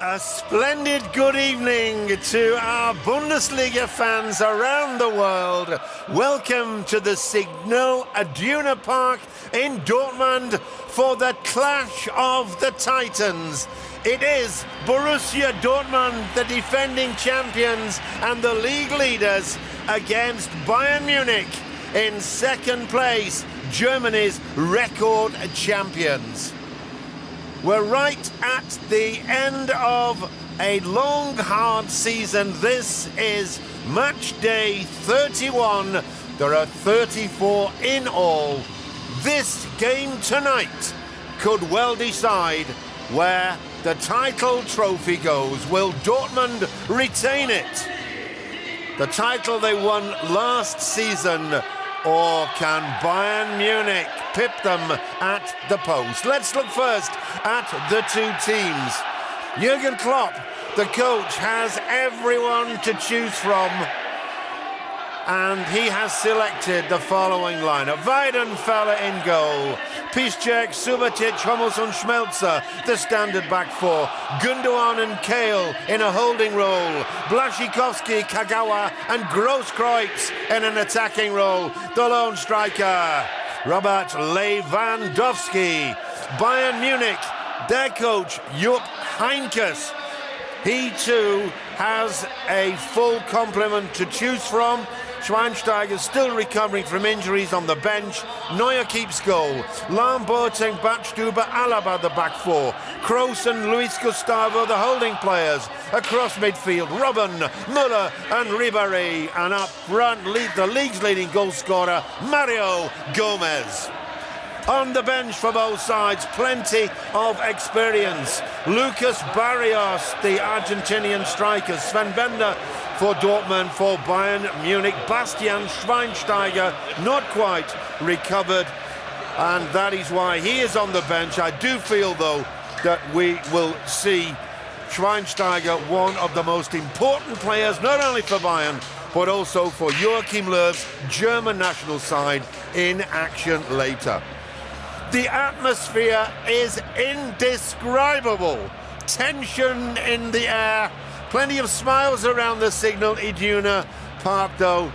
A splendid good evening to our Bundesliga fans around the world. Welcome to the Signal Iduna Park in Dortmund for the clash of the Titans. It is Borussia Dortmund, the defending champions and the league leaders, against Bayern Munich in second place, Germany's record champions. We're right at the end of a long, hard season. This is match day 31. There are 34 in all. This game tonight could well decide where the title trophy goes. Will Dortmund retain it? The title they won last season, or can Bayern Munich pip them at the post? Let's look first at the two teams. Jurgen Klopp, the coach, has everyone to choose from, and he has selected the following lineup. Weidenfeller in goal, Piszczek, Subotic, Hummels and Schmelzer, the standard back four. Gundogan and Kale in a holding role. Błaszczykowski, Kagawa and Grosskreutz in an attacking role. The lone striker, Robert Lewandowski. Bayern Munich, their coach, Jupp Heynckes. He too has a full complement to choose from. Schweinsteiger still recovering from injuries on the bench. Neuer keeps goal. Lahm, Boateng, Badstuber, Alaba the back four. Kroos and Luis Gustavo the holding players. Across midfield, Robben, Müller and Ribéry. And up front, the league's leading goal scorer, Mario Gomez. On the bench for both sides, plenty of experience. Lucas Barrios, the Argentinian striker. Sven Bender for Dortmund. For Bayern Munich, Bastian Schweinsteiger, not quite recovered, and that is why he is on the bench. I do feel, though, that we will see Schweinsteiger, one of the most important players, not only for Bayern, but also for Joachim Löw's German national side, in action later. The atmosphere is indescribable. Tension in the air. Plenty of smiles around the Signal Iduna Park, though.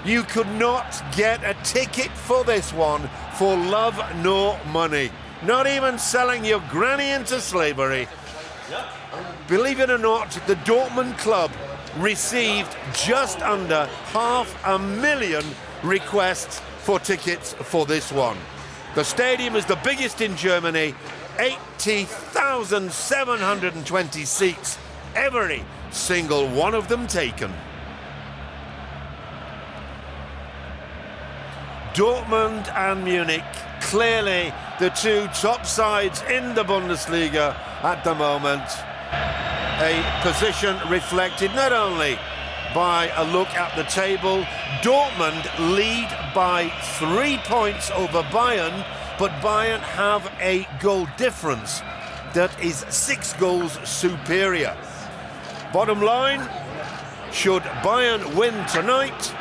You could not get a ticket for this one for love nor money. Not even selling your granny into slavery. Believe it or not, the Dortmund club received just under 500,000 requests for tickets for this one. The stadium is the biggest in Germany, 80,720 seats, every single one of them taken. Dortmund and Munich, clearly the two top sides in the Bundesliga at the moment. A position reflected not only by a look at the table. Dortmund lead by 3 points over Bayern, but Bayern have a goal difference that is 6 goals superior. Bottom line, should Bayern win tonight,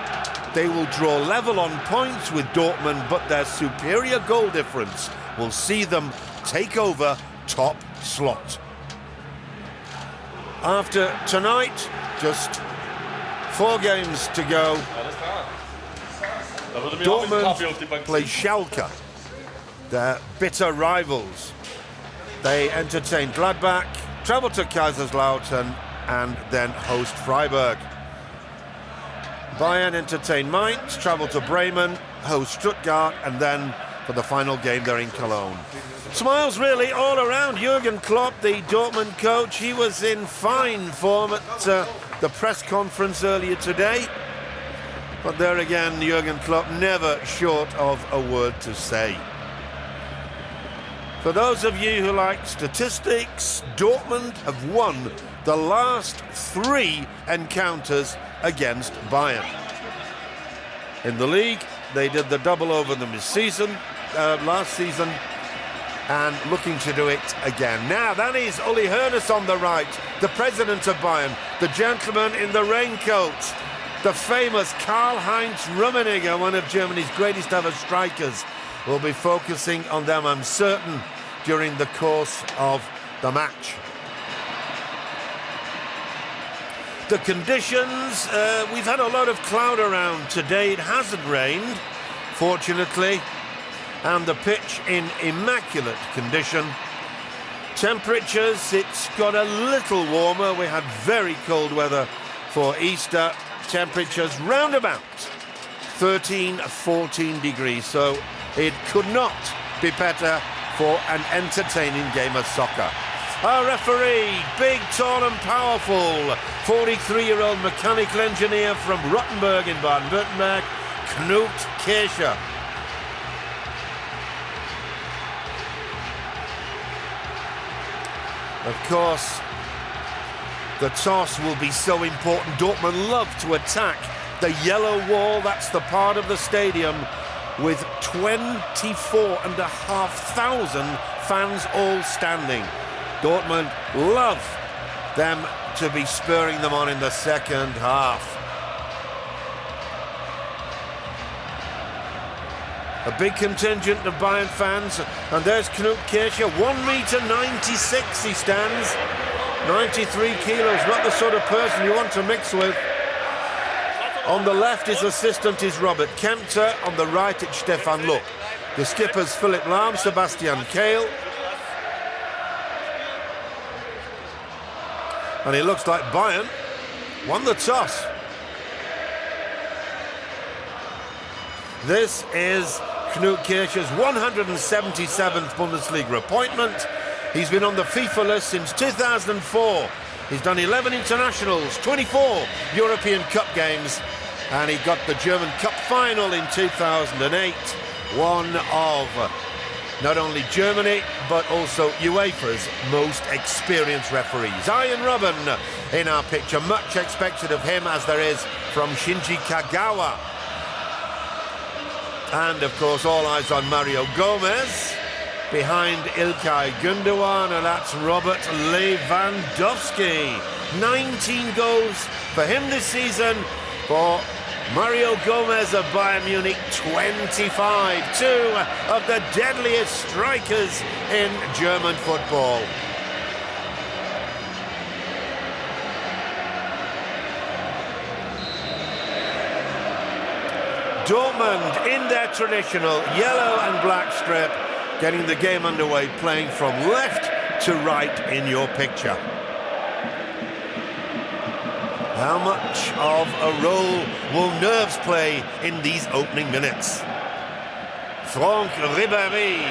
they will draw level on points with Dortmund, but their superior goal difference will see them take over top slot. After tonight, just 4 games to go. Dortmund play Schalke, their bitter rivals. They entertain Gladbach, travel to Kaiserslautern, and then host Freiburg. Bayern entertain Mainz, travel to Bremen, host Stuttgart, and then for the final game they're in Cologne. Smiles really all around Jurgen Klopp, the Dortmund coach. He was in fine form at the press conference earlier today. But there again, Jurgen Klopp never short of a word to say. For those of you who like statistics, Dortmund have won the last 3 encounters against Bayern. In the league, they did the double over them last season, and looking to do it again. Now, that is Uli Hoeneß on the right, the president of Bayern, the gentleman in the raincoat, the famous Karl-Heinz Rummenigge, one of Germany's greatest ever strikers. We'll be focusing on them, I'm certain, during the course of the match. The conditions, we've had a lot of cloud around today. It hasn't rained, fortunately, and the pitch in immaculate condition. Temperatures, it's got a little warmer. We had very cold weather for Easter. Temperatures round about 13-14 degrees, so it could not be better for an entertaining game of soccer. Our referee, big, tall and powerful, 43-year-old mechanical engineer from Rottenburg in Baden-Württemberg, Knut Kircher. Of course, the toss will be so important. Dortmund love to attack the yellow wall. That's the part of the stadium with 24,500 fans all standing. Dortmund love them to be spurring them on in the second half. A big contingent of Bayern fans, and there's Knut Kircher, 1.96 m he stands, 93 kilos, not the sort of person you want to mix with. On the left, his assistant is Robert Kempter, on the right it's Stefan Lupp. The skippers Philipp Lahm, Sebastian Kehl. And it looks like Bayern won the toss. This is Knut Kircher's 177th Bundesliga appointment. He's been on the FIFA list since 2004. He's done 11 internationals, 24 European Cup games, and he got the German Cup final in 2008. One of not only Germany, but also UEFA's most experienced referees. Arjen Robben in our picture. Much expected of him, as there is from Shinji Kagawa. And, of course, all eyes on Mario Gomez. Behind Ilkay Gundogan, and that's Robert Lewandowski. 19 goals for him this season. For Mario Gomez of Bayern Munich, 25. Two of the deadliest strikers in German football. Dortmund in their traditional yellow and black strip, getting the game underway, playing from left to right in your picture. How much of a role will nerves play in these opening minutes? Franck Ribéry.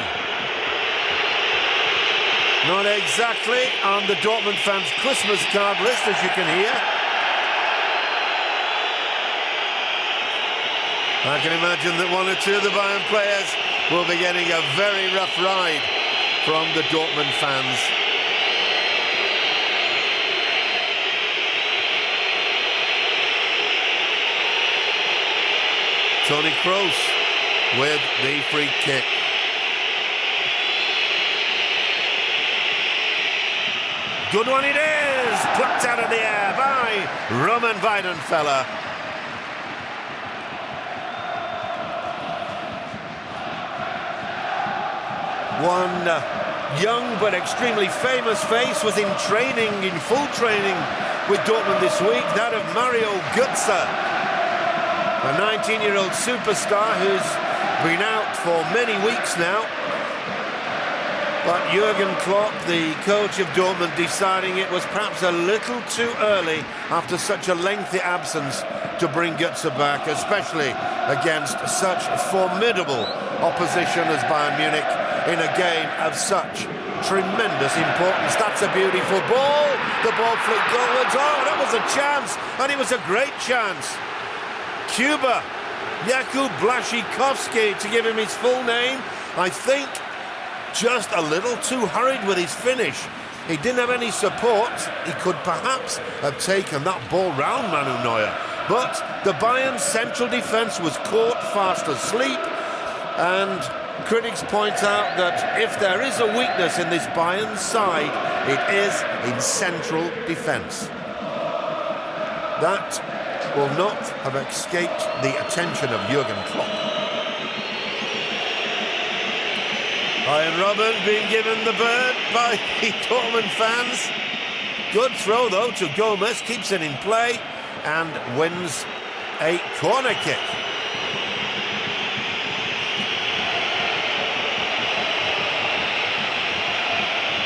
Not exactly on the Dortmund fans' Christmas card list, as you can hear. I can imagine that one or two of the Bayern players will be getting a very rough ride from the Dortmund fans. Toni Kroos with the free kick. Good one it is! Plucked out of the air by Roman Weidenfeller. One young but extremely famous face was in training, in full training with Dortmund this week, that of Mario Götze, a 19-year-old superstar who's been out for many weeks now. But Jurgen Klopp, the coach of Dortmund, deciding it was perhaps a little too early after such a lengthy absence to bring Götze back, especially against such formidable opposition as Bayern Munich in a game of such tremendous importance. That's a beautiful ball. The ball flicked goalwards. Oh, that was a chance, and it was a great chance. Cuba, Jakub Błaszczykowski, to give him his full name. I think just a little too hurried with his finish. He didn't have any support. He could perhaps have taken that ball round Manu Neuer. But the Bayern central defence was caught fast asleep, and critics point out that if there is a weakness in this Bayern side, it is in central defence. That will not have escaped the attention of Jurgen Klopp. Arjen Robben being given the bird by the Dortmund fans. Good throw though to Gomez, keeps it in play and wins a corner kick.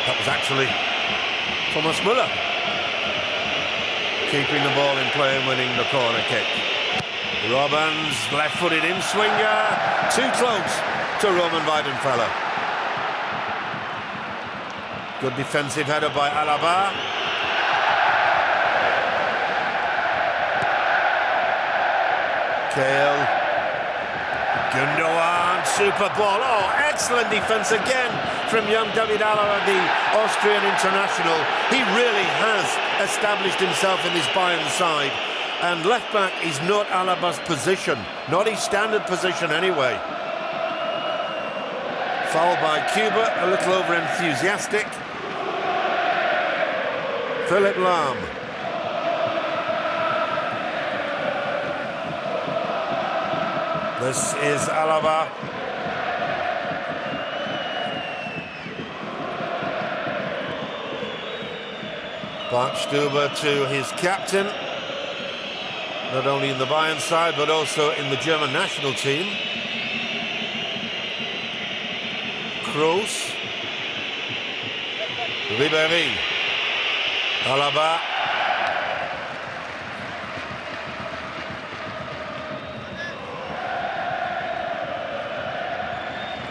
That was actually Thomas Müller keeping the ball in play and winning the corner kick. Robbins, left-footed in-swinger, too close to Roman Weidenfeller. Good defensive header by Alaba. Kale, Gundogan, super ball. Oh, excellent defence again from young David Alaba, the Austrian international. He really has established himself in this Bayern side. And left-back is not Alaba's position, not his standard position anyway. Foul by Cuba, a little over-enthusiastic. Philipp Lahm. This is Alaba. Bart Stuber to his captain, not only in the Bayern side but also in the German national team. Kroos, Ribéry, Alaba.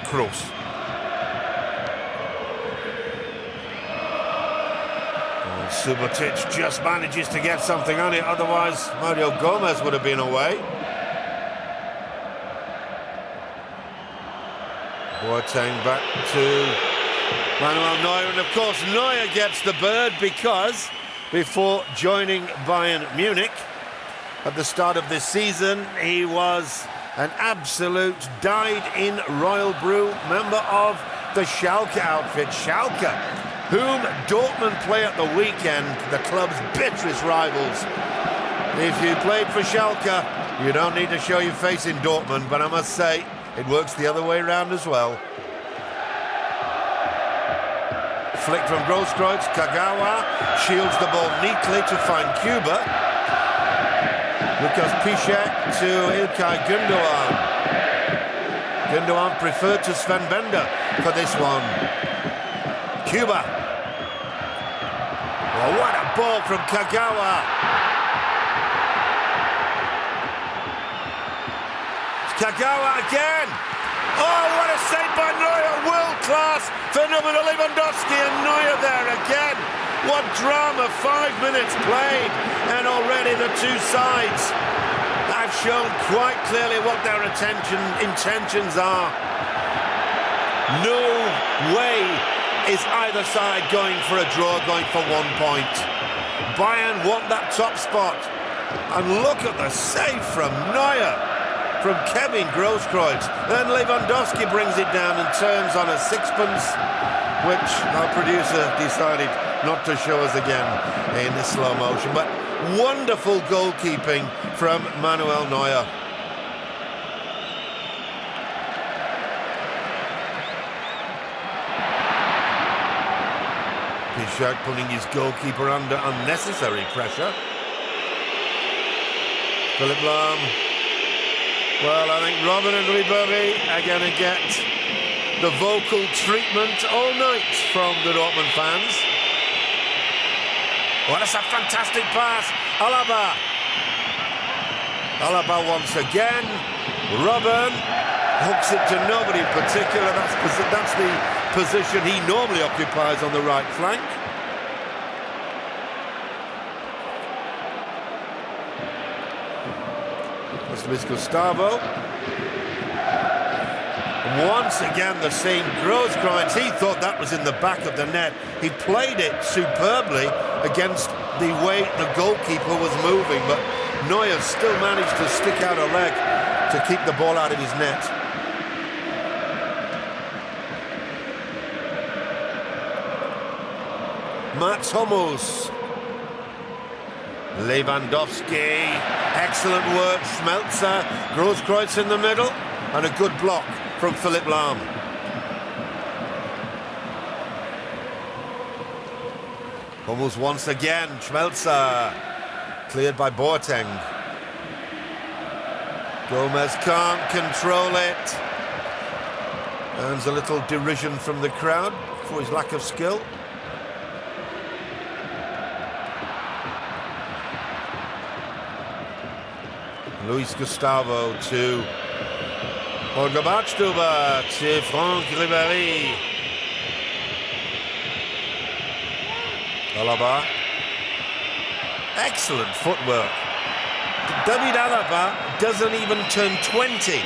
Kroos. Subotic just manages to get something on it, otherwise Mario Gomez would have been away. Boateng back to Manuel Neuer, and of course Neuer gets the bird because before joining Bayern Munich at the start of this season, he was an absolute dyed-in Royal Blue member of the Schalke outfit. Schalke, whom Dortmund play at the weekend, the club's bitterest rivals. If you played for Schalke, you don't need to show your face in Dortmund, but I must say, it works the other way around as well. Flick from Grosskreutz, Kagawa shields the ball neatly to find Cuba. Lukas Piszczek to Ilkay Gundogan. Gundogan preferred to Sven Bender for this one. Cuba. Oh, what a ball from Kagawa. Kagawa again. Oh, what a save by Neuer. World class for Lewandowski, and Neuer there again. What drama, 5 minutes played, and already the two sides have shown quite clearly what their intentions are. No way is either side going for a draw, going for 1 point. Bayern want that top spot. And look at the save from Neuer, from Kevin Grosskreutz. Then Lewandowski brings it down and turns on a sixpence, which our producer decided not to show us again in the slow motion. But wonderful goalkeeping from Manuel Neuer. Piszczek putting his goalkeeper under unnecessary pressure. Philipp Lahm. Well, I think Robin and Ribéry are going to get the vocal treatment all night from the Dortmund fans. Well, that's a fantastic pass. Alaba. Alaba once again. Robin hooks it to nobody in particular. That's the position he normally occupies on the right flank. That's Luis Gustavo. Once again the same Grosskreutz. He thought that was in the back of the net. He played it superbly against the way the goalkeeper was moving, but Neuer still managed to stick out a leg to keep the ball out of his net. Mats Hummels. Lewandowski. Excellent work. Schmelzer. Grosskreutz in the middle. And a good block from Philipp Lahm. Almost once again, Schmelzer. Cleared by Boateng. Gomez can't control it. Earns a little derision from the crowd for his lack of skill. Luis Gustavo to Holger Badstuber to Franck Ribéry. Alaba. Excellent footwork. David Alaba doesn't even turn 20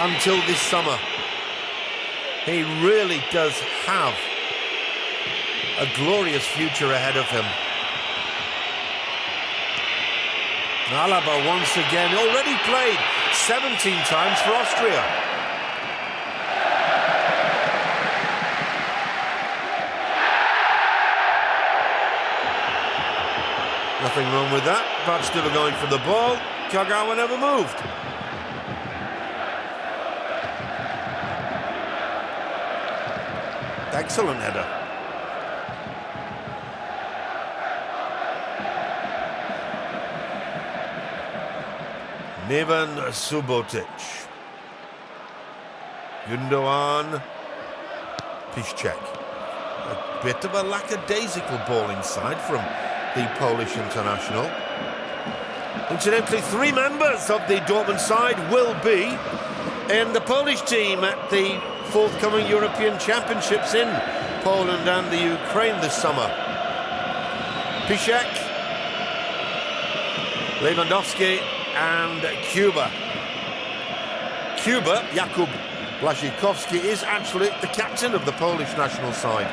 until this summer. He really does have a glorious future ahead of him. Alaba once again, already played 17 times for Austria. Nothing wrong with that. Badstuber going for the ball. Kagawa never moved. Excellent header. Neven Subotic. Gundogan. Piszczek. A bit of a lackadaisical ball inside from the Polish international. Incidentally, 3 members of the Dortmund side will be in the Polish team at the forthcoming European Championships in Poland and the Ukraine this summer. Piszczek, Lewandowski and Kuba. Jakub Błaszczykowski, is actually the captain of the Polish national side.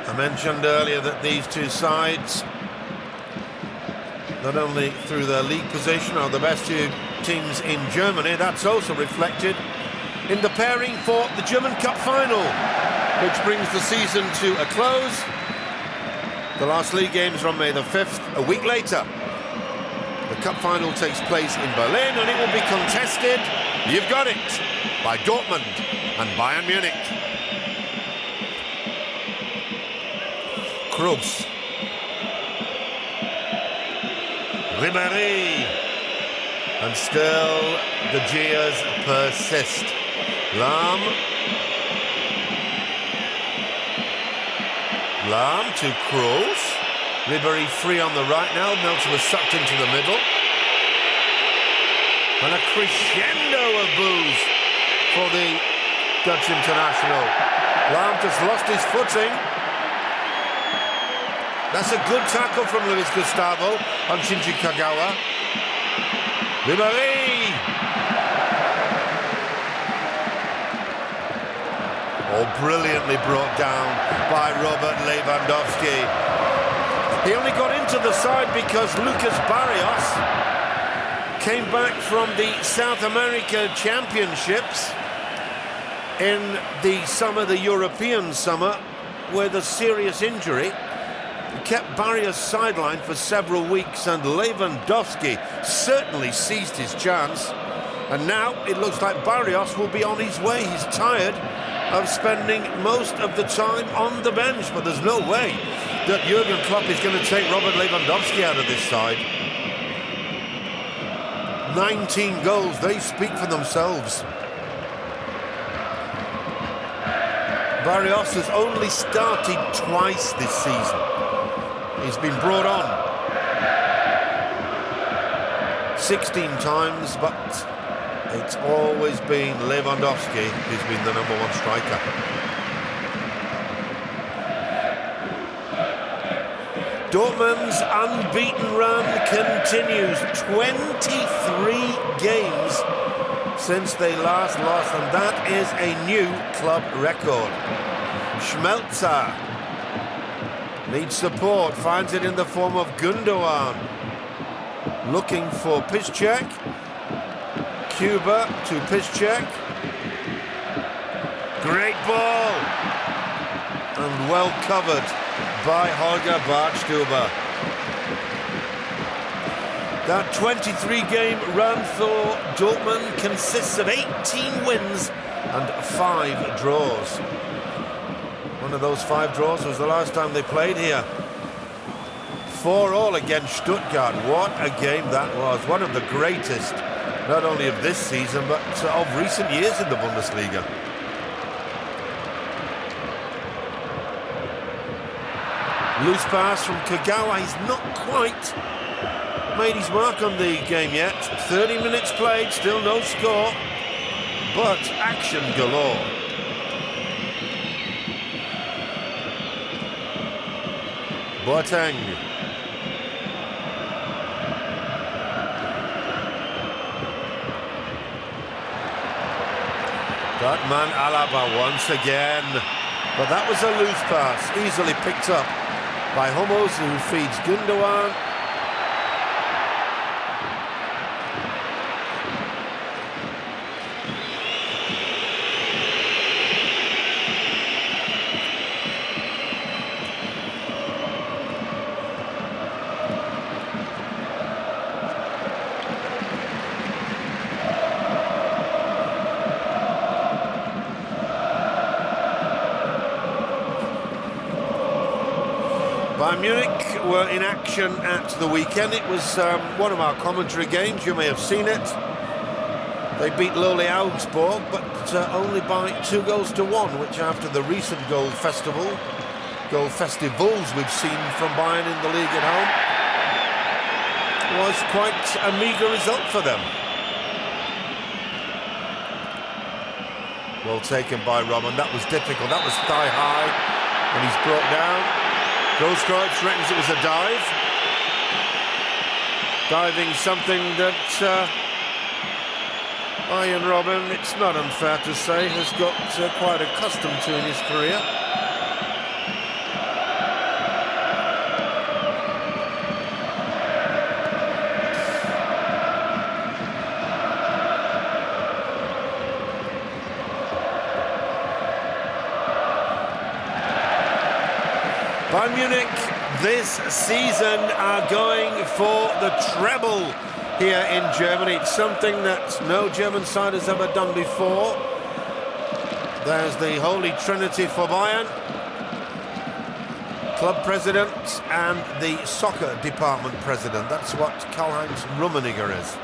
I mentioned earlier that these two sides, not only through their league position, are the best two teams in Germany. That's also reflected in the pairing for the German Cup final, which brings the season to a close. The last league games are on May the 5th. A week later, the Cup final takes place in Berlin, and it will be contested, you've got it, by Dortmund and Bayern Munich. Kroos. Ribéry. And still the jeers persist. Lahm to Kroos. Ribéry free on the right now. Meltzer was sucked into the middle. And a crescendo of boos for the Dutch international. Lahm just lost his footing. That's a good tackle from Luis Gustavo on Shinji Kagawa. Ribéry! Oh, brilliantly brought down by Robert Lewandowski. He only got into the side because Lucas Barrios came back from the South America Championships in the summer, the European summer, with a serious injury. He kept Barrios sidelined for several weeks, and Lewandowski certainly seized his chance. And now it looks like Barrios will be on his way. He's tired of spending most of the time on the bench, but there's no way that Jurgen Klopp is going to take Robert Lewandowski out of this side. 19 goals, they speak for themselves. Barrios has only started twice this season. He's been brought on 16 times, but it's always been Lewandowski who's been the #1 striker. Dortmund's unbeaten run continues. 23 games since they last lost, and that is a new club record. Schmelzer needs support, finds it in the form of Gundogan. Looking for Piszczek. Kuba to Piszczek. Great ball. And well covered by Holger Badstuber. That 23-game run for Dortmund consists of 18 wins and 5 draws. One of those 5 draws was the last time they played here. 4-4 against Stuttgart. What a game that was. One of the greatest, not only of this season, but of recent years in the Bundesliga. Loose pass from Kagawa. He's not quite made his mark on the game yet. 30 minutes played, still no score, but action galore. Boateng. That man Alaba once again, but that was a loose pass, easily picked up by Hummels, who feeds Gundogan. Bayern Munich were in action at the weekend. It was one of our commentary games. You may have seen it. They beat lowly Augsburg, but only by 2-1, which after the recent goal festivals we've seen from Bayern in the league at home, was quite a meagre result for them. Well taken by Robin. That was difficult. That was thigh high, and he's brought down. Goalscoach reckons it was a dive. Diving something that Arjen Robben, it's not unfair to say, has got quite accustomed to in his career. Bayern Munich this season are going for the treble here in Germany. It's something that no German side has ever done before. There's the Holy Trinity for Bayern. Club president and the soccer department president. That's what Karl-Heinz Rummenigge is.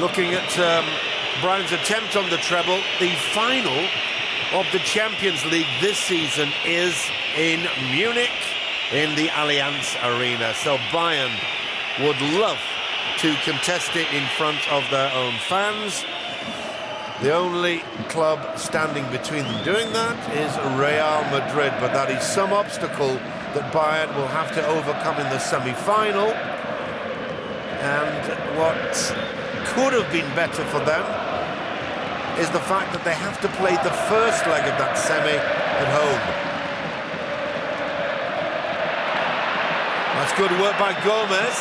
Looking at Brian's attempt on the treble, the final of the Champions League this season is in Munich in the Allianz Arena. So Bayern would love to contest it in front of their own fans. The only club standing between them doing that is Real Madrid, but that is some obstacle that Bayern will have to overcome in the semi-final. And what could have been better for them is the fact that they have to play the first leg of that semi at home. That's good work by Gomez.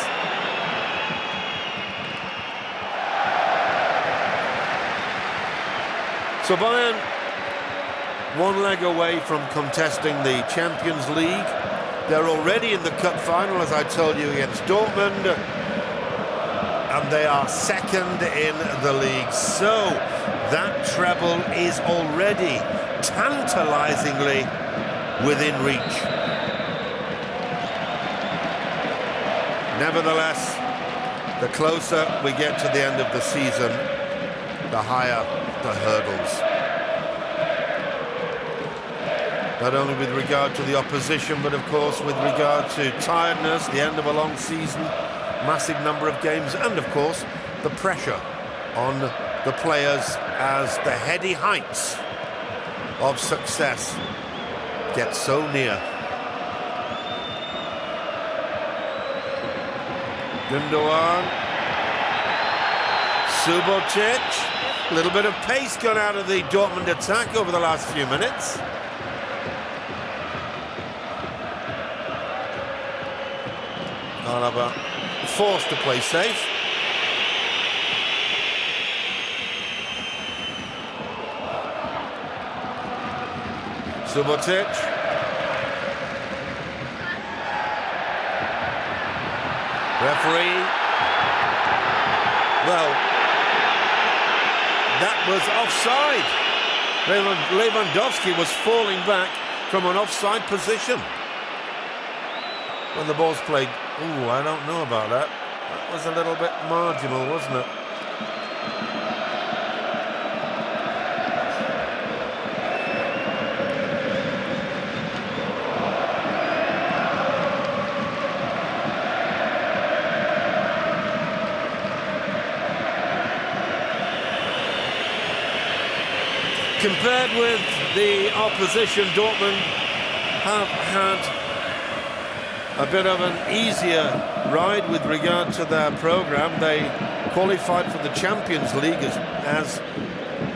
So Bayern, one leg away from contesting the Champions League. They're already in the cup final, as I told you, against Dortmund. And they are second in the league. So that treble is already tantalizingly within reach. Nevertheless, the closer we get to the end of the season, the higher the hurdles. Not only with regard to the opposition, but of course with regard to tiredness, the end of a long season, massive number of games, and of course the pressure on the players as the heady heights of success get so near. Gundogan, Subotic, a little bit of pace gone out of the Dortmund attack over the last few minutes. Alaba forced to play safe. Subotic. Referee. Well, that was offside. Lewandowski was falling back from an offside position when the ball's played. Ooh, I don't know about that. That was a little bit marginal, wasn't it? Compared with the opposition, Dortmund have had a bit of an easier ride with regard to their programme. They qualified for the Champions League as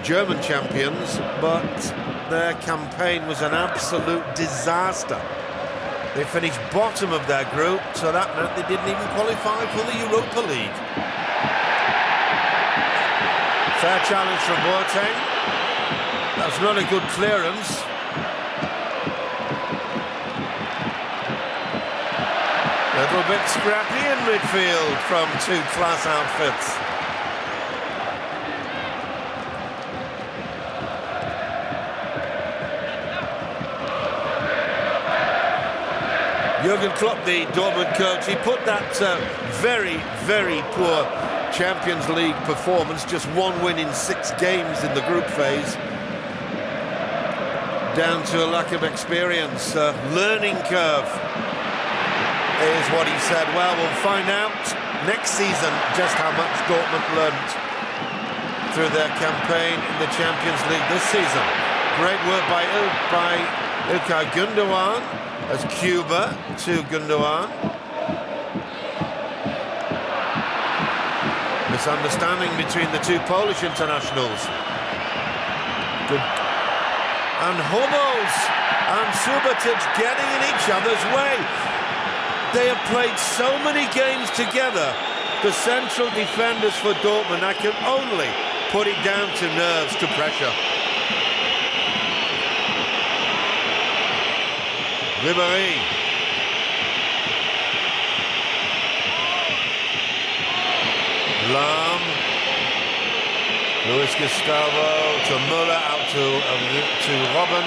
German champions, but their campaign was an absolute disaster. They finished bottom of their group, so that meant they didn't even qualify for the Europa League. Fair challenge from Boateng. That's not a good clearance. A little bit scrappy in midfield from two class outfits. Jurgen Klopp, the Dortmund coach, he put that very, very poor Champions League performance, just one win in 6 games in the group phase, down to a lack of experience. Learning curve is what he said. Well, we'll find out next season just how much Dortmund learnt through their campaign in the Champions League this season. Great work by Ilkay Gundogan as Cuba to Gundogan. Misunderstanding between the two Polish internationals. Good. And Hummels and Subotic getting in each other's way. They have played so many games together, the central defenders for Dortmund. I can only put it down to nerves, to pressure. Ribéry. Lahm. Luis Gustavo to Müller, out to Robben.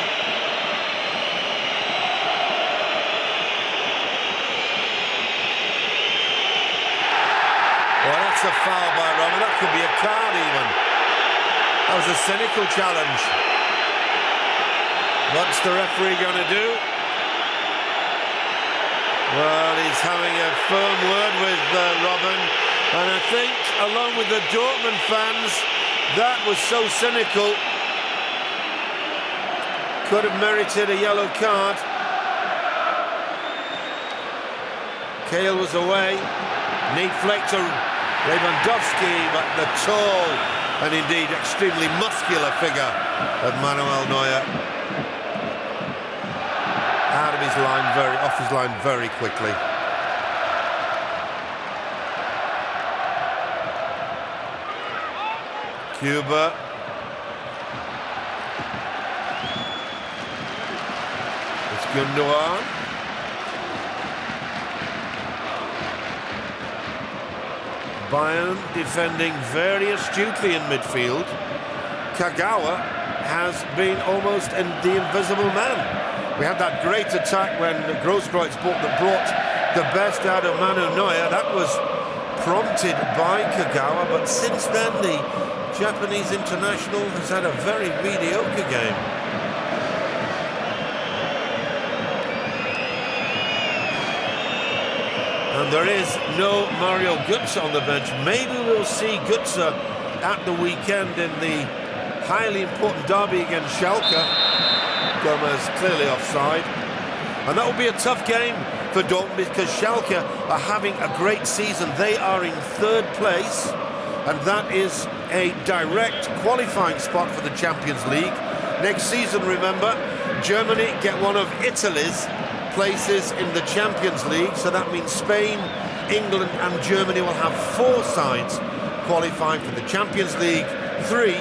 Well, that's a foul by Robben. That could be a card even. That was a cynical challenge. What's the referee going to do? Well, he's having a firm word with Robben. And I think, along with the Dortmund fans, that was so cynical. Could have merited a yellow card. Cahill was away. Neat flick to Lewandowski, but the tall and indeed extremely muscular figure of Manuel Neuer out of his line, off his line very quickly. Cuba. It's Gundogan. Bayern defending very astutely in midfield. Kagawa has been almost the invisible man. We had that great attack when Grosskreutz brought the best out of Manu Neuer. That was prompted by Kagawa, but since then the Japanese international has had a very mediocre game. And there is no Mario Götze on the bench. Maybe we'll see Götze at the weekend in the highly important derby against Schalke. Gomez clearly offside. And that will be a tough game for Dortmund because Schalke are having a great season. They are in 3rd place, and that is a direct qualifying spot for the Champions League. Next season, remember, Germany get one of Italy's places in the Champions League, so that means Spain, England and Germany will have 4 sides qualifying for the Champions League, 3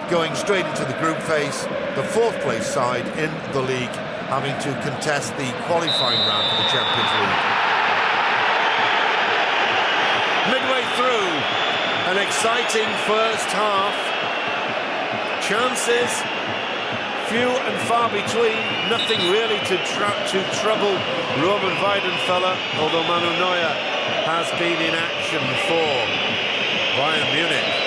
going straight into the group phase, the fourth place side in the league, having to contest the qualifying round for the Champions League. Midway through an exciting first half, chances few and far between, nothing really to trouble Robin Weidenfeller, although Manu Neuer has been in action for Bayern Munich.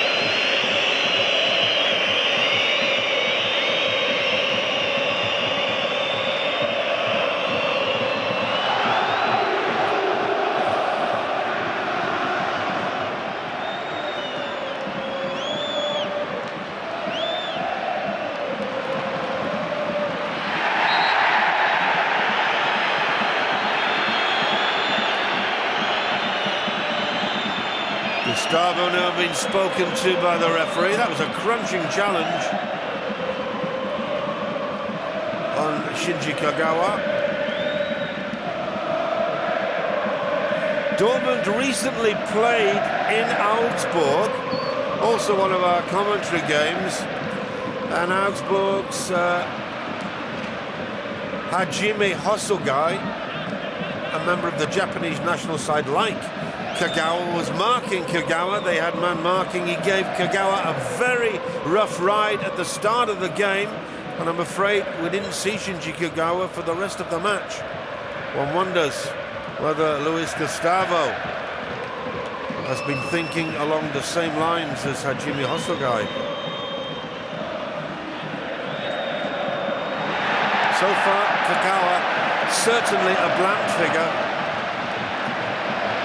Gustavo now been spoken to by the referee. That was a crunching challenge on Shinji Kagawa. Dortmund recently played in Augsburg, also one of our commentary games, and Augsburg's Hajime Hosogai, a member of the Japanese national side, like Kagawa, was marking Kagawa. They had man marking. He gave Kagawa a very rough ride at the start of the game, and I'm afraid we didn't see Shinji Kagawa for the rest of the match. One wonders whether Luis Gustavo has been thinking along the same lines as Hajime Hosogai. So far, Kagawa certainly a bland figure.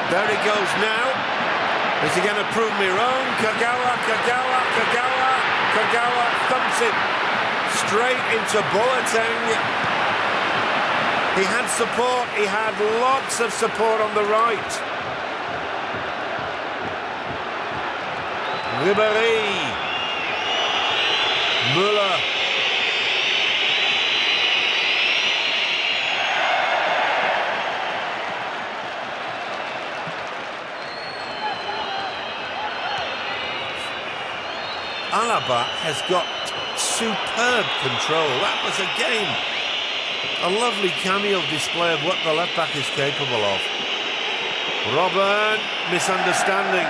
There he goes now. Is he going to prove me wrong? Kagawa thumps it straight into Boateng. He had support, he had lots of support on the right. Ribéry. Müller. Alaba has got superb control. That was again a lovely cameo display of what the left back is capable of. Robben, misunderstanding.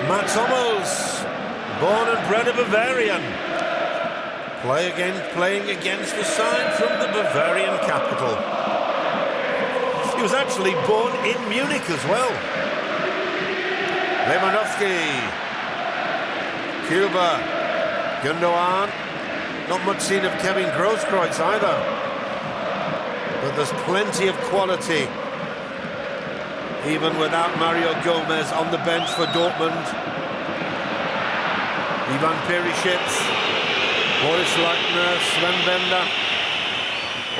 Mats Hummels, born and bred a Bavarian, playing against the side from the Bavarian capital. He was actually born in Munich as well. Lewandowski, Cuba, Gundogan. Not much seen of Kevin Grosskreutz either, but there's plenty of quality even without Mario Gomez on the bench for Dortmund. Ivan Perisic, Boris Leitner, Sven Bender,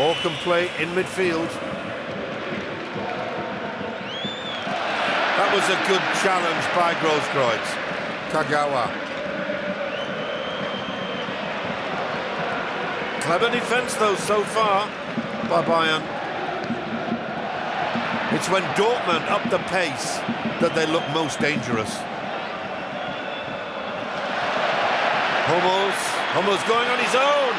all can play in midfield. That was a good challenge by Grosskreutz. Kagawa. Clever defence though so far by Bayern. It's when Dortmund up the pace that they look most dangerous. Hummels going on his own.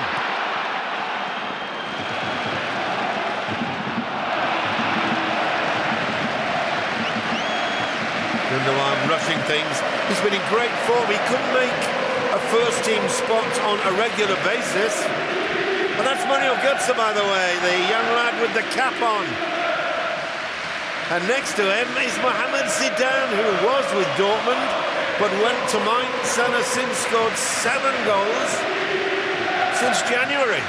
Gundogan rushing things. He's been in great form. He couldn't make a first-team spot on a regular basis. But that's Mario Götze, by the way, the young lad with the cap on. And next to him is Mohamed Zidane, who was with Dortmund, but went to Mainz and has since scored 7 goals since January.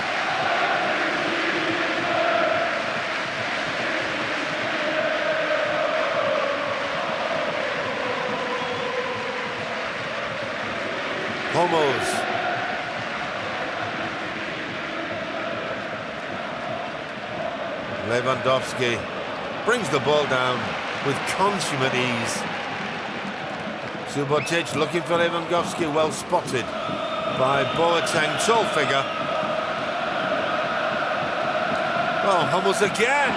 Hummels. Lewandowski. brings the ball down with consummate ease. Subotic looking for Lewandowski, well spotted by Boateng, tall figure. Oh, Hummels again.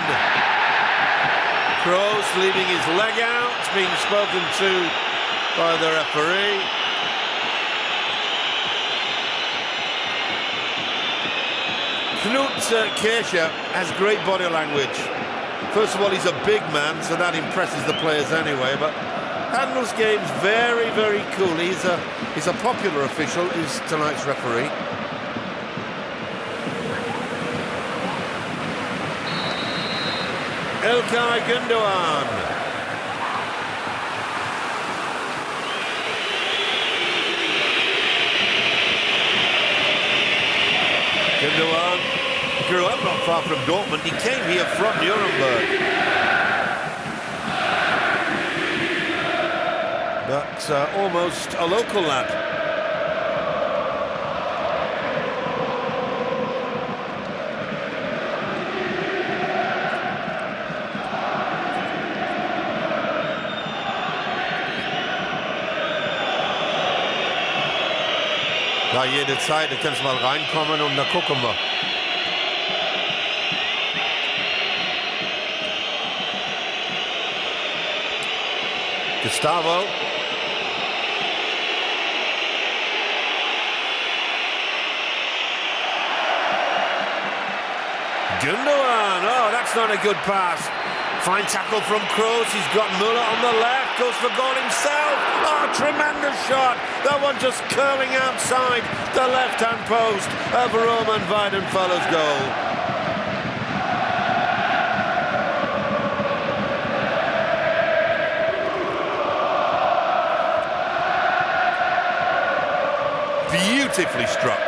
Kroos leaving his leg out, being spoken to by the referee. Knut Kircher has great body language. First of all, he's a big man, so that impresses the players anyway, but handles games very, very cool. He's a popular official, he's tonight's referee. İlkay Gündoğan. Gündoğan grew up not far from Dortmund. He came here from Nuremberg. But almost a local lad. Ja, jede Zeit, du kannst mal reinkommen und dann gucken wir. Gustavo. Gündoğan, oh, that's not a good pass. Fine tackle from Kroos, he's got Müller on the left, goes for goal himself. Oh, tremendous shot. That one just curling outside the left-hand post of Roman Weidenfeller's goal. Beautifully struck.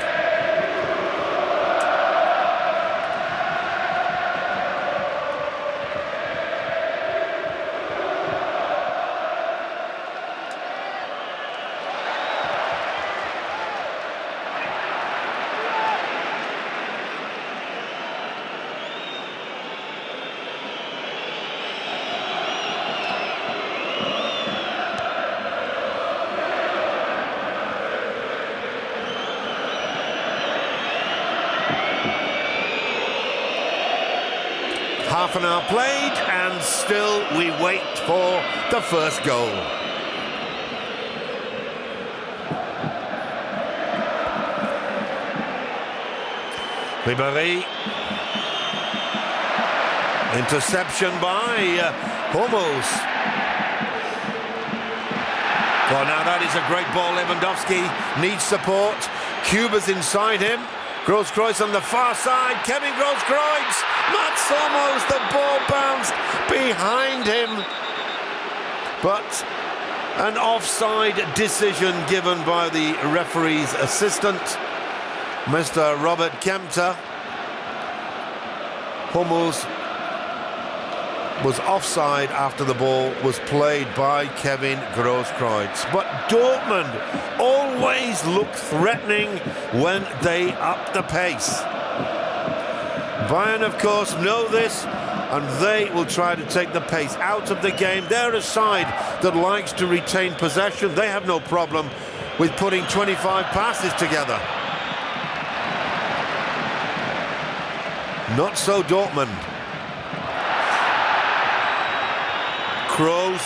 Half an hour played, and still we wait for the first goal. Ribéry. Interception by Hummels. Well, now that is a great ball. Lewandowski needs support. Cuba's inside him. Gross-Kreuz on the far side. Kevin Gross-Kreuz. Mats Hummels, the ball bounced behind him. But an offside decision given by the referee's assistant, Mr. Robert Kempter. Hummels was offside after the ball was played by Kevin Gross-Kreuz. But Dortmund always look threatening when they up the pace. Bayern, of course, know this, and they will try to take the pace out of the game. They're a side that likes to retain possession. They have no problem with putting 25 passes together. Not so Dortmund. Kroos.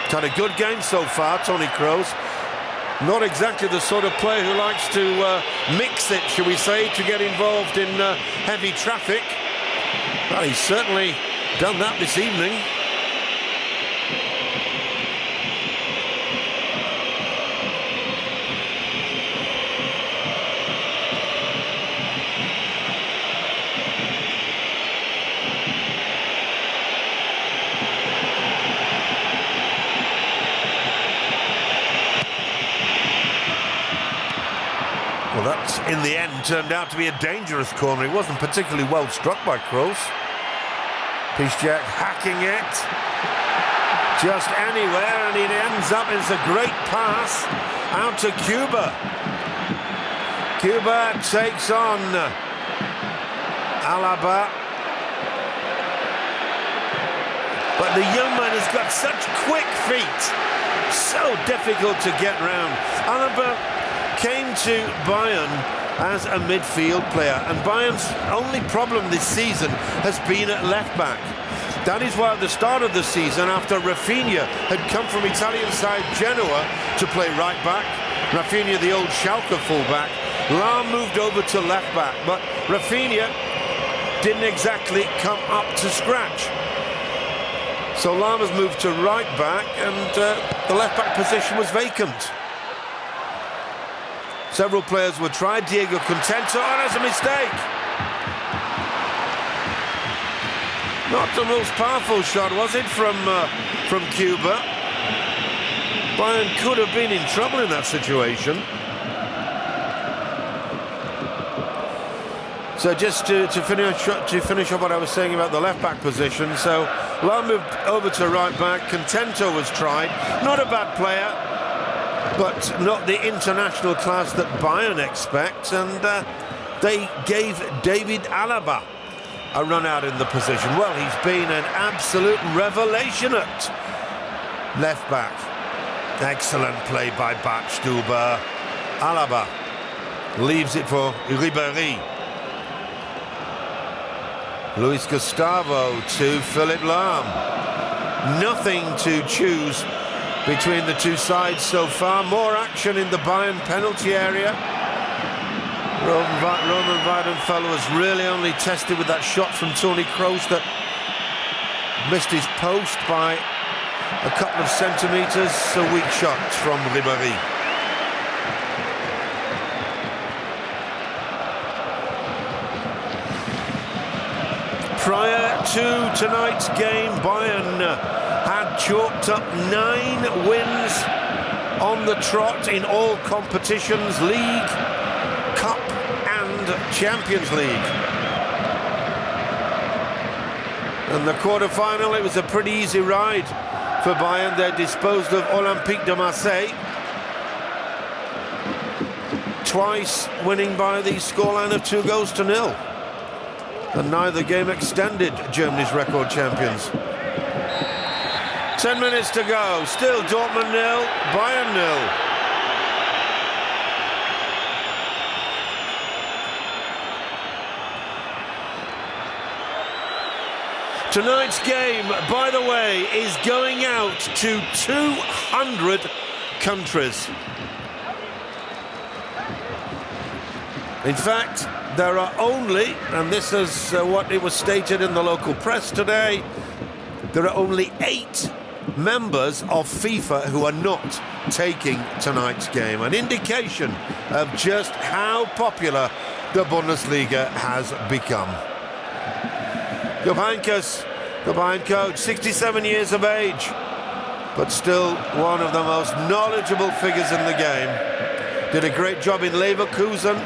He's had a good game so far, Toni Kroos. Not exactly the sort of player who likes to mix it, shall we say, to get involved in heavy traffic. Well, he's certainly done that this evening. Well, that, in the end, turned out to be a dangerous corner. It wasn't particularly well struck by Kroos. Piszczek hacking it just anywhere, and it ends up, it's a great pass out to Cuba. Cuba takes on Alaba. But the young man has got such quick feet, so difficult to get round. Alaba came to Bayern as a midfield player, and Bayern's only problem this season has been at left-back. That is why at the start of the season, after Rafinha had come from Italian side Genoa to play right-back, Rafinha, the old Schalke full-back, Lahm moved over to left-back, but Rafinha didn't exactly come up to scratch. So Lahm has moved to right-back, and the left-back position was vacant. Several players were tried. Diego Contento, oh, that's a mistake. Not the most powerful shot, was it, from Cuba? Bayern could have been in trouble in that situation. So just to finish up what I was saying about the left-back position, so Lahm moved over to right-back, Contento was tried. Not a bad player, but not the international class that Bayern expects, and they gave David Alaba a run out in the position. Well, he's been an absolute revelation at left back. Excellent play by Badstuber. Alaba leaves it for Ribéry. Luis Gustavo to Philipp Lahm. Nothing to choose between the two sides so far. More action in the Bayern penalty area. Roman Weidenfeller was really only tested with that shot from Toni Kroos that missed his post by a couple of centimetres. A weak shot from Ribéry. Prior to tonight's game, Bayern had chalked up 9 wins on the trot in all competitions, League, Cup and Champions League. And the quarter-final, it was a pretty easy ride for Bayern. They disposed of Olympique de Marseille, twice winning by the scoreline of 2-0. And neither game extended Germany's record champions. 10 minutes to go. Still Dortmund 0, Bayern 0. Tonight's game, by the way, is going out to 200 countries. In fact, there are only, and this is what it was stated in the local press today, there are only 8 members of FIFA who are not taking tonight's game. An indication of just how popular the Bundesliga has become. Jupp Heynckes, the Bayern coach, 67 years of age, but still one of the most knowledgeable figures in the game. Did a great job in Leverkusen.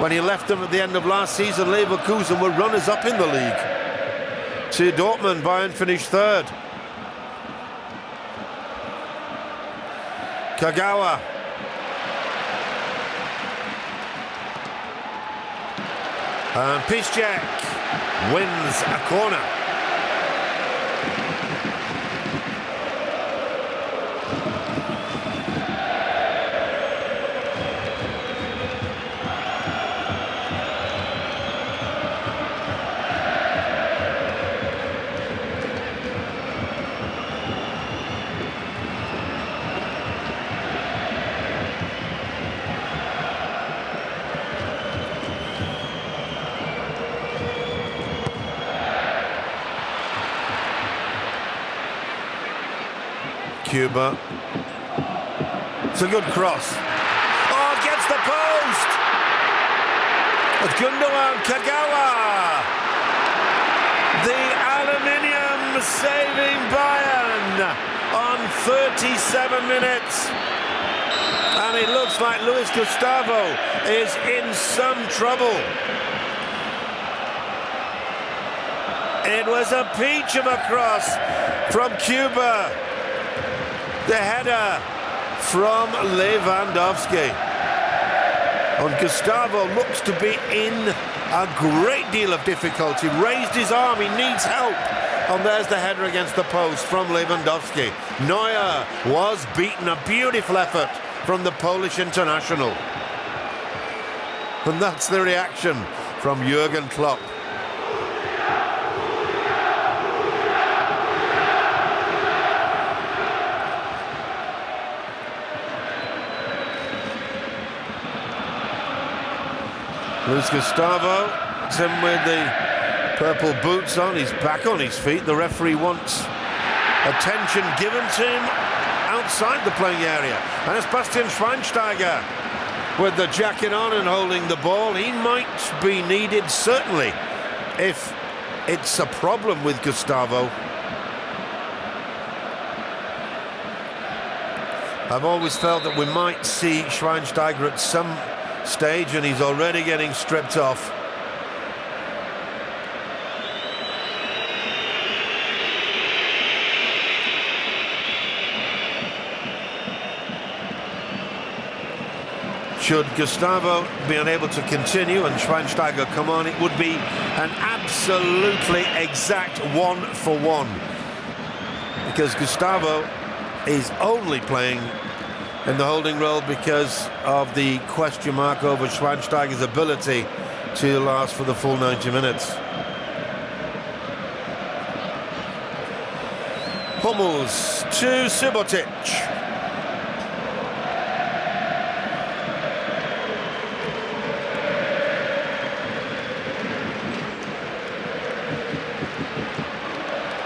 When he left them at the end of last season, Leverkusen were runners-up in the league. To Dortmund, Bayern finished 3rd. Kagawa. And Piszczek wins a corner. Cuba. It's a good cross. Oh, gets the post! Gundogan, Kagawa! The aluminium saving Bayern on 37 minutes. And it looks like Luis Gustavo is in some trouble. It was a peach of a cross from Cuba. The header from Lewandowski. And Gustavo looks to be in a great deal of difficulty. Raised his arm, he needs help. And there's the header against the post from Lewandowski. Neuer was beaten. A beautiful effort from the Polish international. And that's the reaction from Jurgen Klopp. Luis Gustavo, it's him with the purple boots on. He's back on his feet. The referee wants attention given to him outside the playing area. And it's Bastian Schweinsteiger with the jacket on and holding the ball. He might be needed, certainly, if it's a problem with Gustavo. I've always felt that we might see Schweinsteiger at some stage, and he's already getting stripped off. Should Gustavo be unable to continue and Schweinsteiger come on, it would be an absolutely exact 1-for-1, because Gustavo is only playing in the holding role because of the question mark over Schweinsteiger's ability to last for the full 90 minutes. Hummels to Subotic.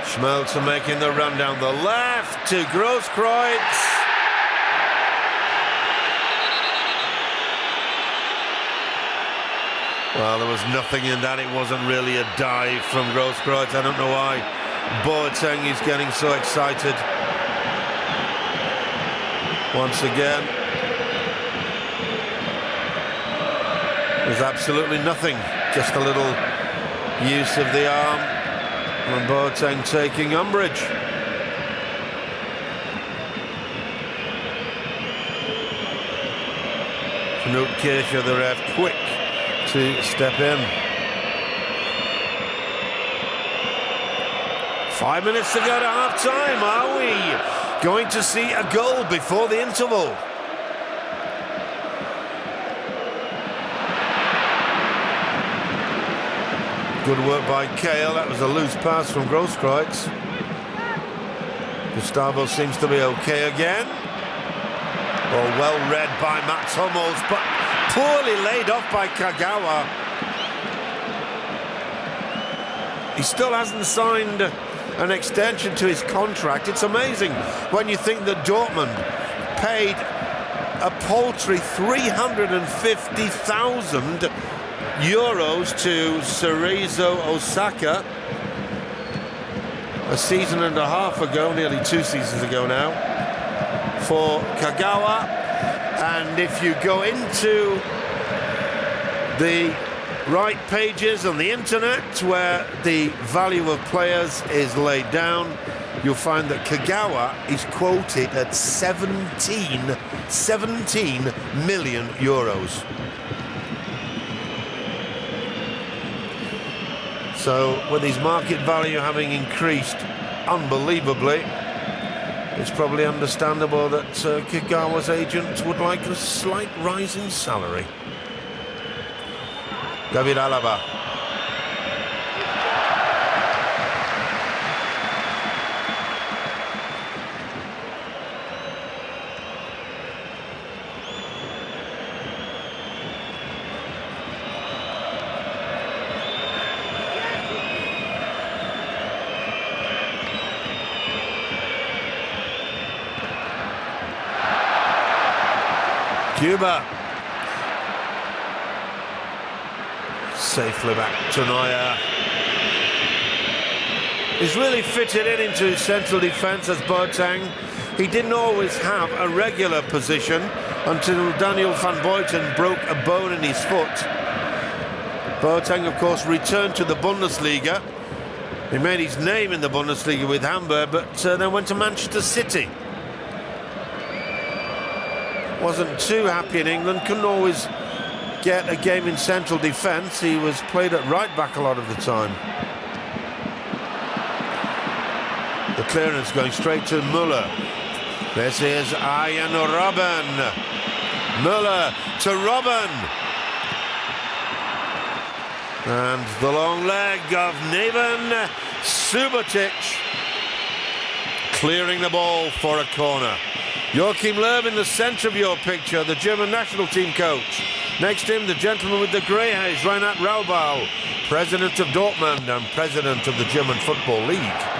Schmelzer making the run down the left to Grosskreutz. Well, there was nothing in that. It wasn't really a dive from Grosskreutz. I don't know why Boateng is getting so excited. Once again, there's absolutely nothing. Just a little use of the arm. And Boateng taking umbrage. Knut Kircher, the ref, quick to step in. 5 minutes to go to half-time. Are we going to see a goal before the interval? Good work by Kale. That was a loose pass from Grosskreutz. Gustavo seems to be okay again. Well read by Mats Hummels, but poorly laid off by Kagawa. He still hasn't signed an extension to his contract. It's amazing when you think that Dortmund paid a paltry 350,000 euros to Cerezo Osaka a season and a half ago, nearly 2 seasons ago now, for Kagawa. And if you go into the right pages on the internet where the value of players is laid down, you'll find that Kagawa is quoted at 17 million euros. So with his market value having increased unbelievably, it's probably understandable that Kagawa's agent would like a slight rise in salary. David Alaba. Cuba. Safely back to Neuer. He's really fitted into his central defence as Boateng. He didn't always have a regular position until Daniel van Buiten broke a bone in his foot. Boateng, of course, returned to the Bundesliga. He made his name in the Bundesliga with Hamburg, but then went to Manchester City. Wasn't too happy in England, couldn't always get a game in central defence. He was played at right back a lot of the time. The clearance going straight to Müller. This is Arjen Robben. Müller to Robben. And the long leg of Neven Subotic, clearing the ball for a corner. Joachim Löw in the centre of your picture, the German national team coach. Next to him, the gentleman with the grey hairs, Reinhard Raubau, president of Dortmund and president of the German Football League.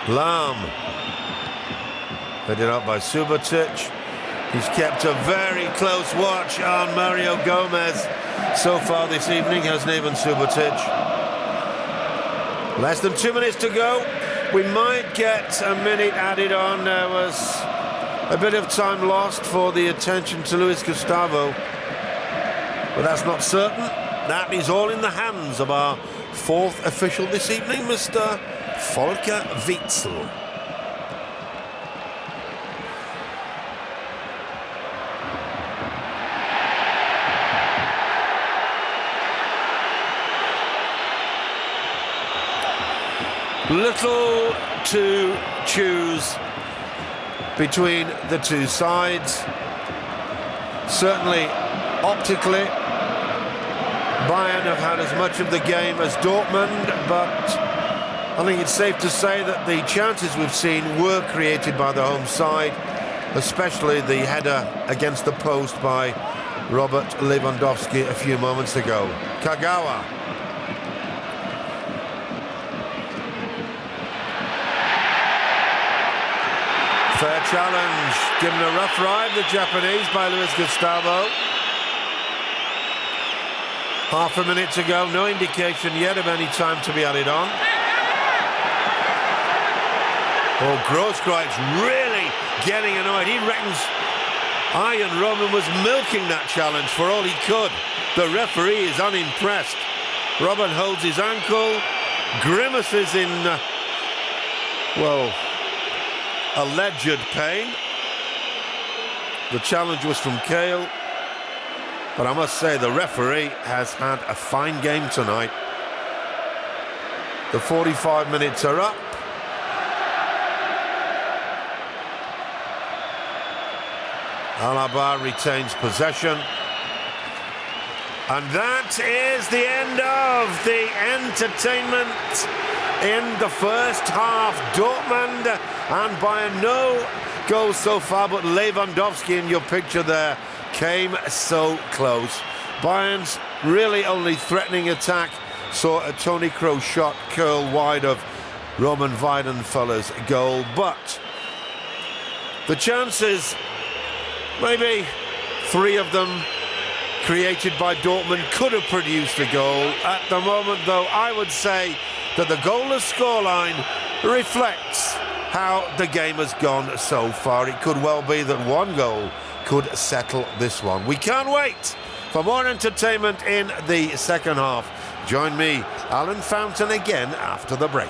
Lahm, headed up by Subotic. He's kept a very close watch on Mario Gomez so far this evening, has Neven Subotic. Less than 2 minutes to go. We might get a minute added on. There was a bit of time lost for the attention to Luis Gustavo, but that's not certain. That is all in the hands of our fourth official this evening, Mr. Volker Witzel. Little to choose between the two sides. Certainly, optically, Bayern have had as much of the game as Dortmund, but I think it's safe to say that the chances we've seen were created by the home side, especially the header against the post by Robert Lewandowski a few moments ago. Kagawa. Fair challenge, given a rough ride, the Japanese, by Luis Gustavo. Half a minute to go, no indication yet of any time to be added on. Oh, Grosskreutz really getting annoyed. He reckons Arjen Robben was milking that challenge for all he could. The referee is unimpressed. Robben holds his ankle, grimaces in, well, alleged pain. The challenge was from Kale, but I must say the referee has had a fine game tonight. The 45 minutes are up. Alaba retains possession. And that is the end of the entertainment in the first half. Dortmund and Bayern, no goals so far, but Lewandowski in your picture there came so close. Bayern's really only threatening attack saw a Toni Kroos shot curl wide of Roman Weidenfeller's goal, but the chances, maybe 3 of them created by Dortmund, could have produced a goal. At the moment, though, I would say that the goalless scoreline reflects how the game has gone so far. It could well be that 1 goal could settle this one. We can't wait for more entertainment in the second half. Join me, Alan Fountain, again after the break.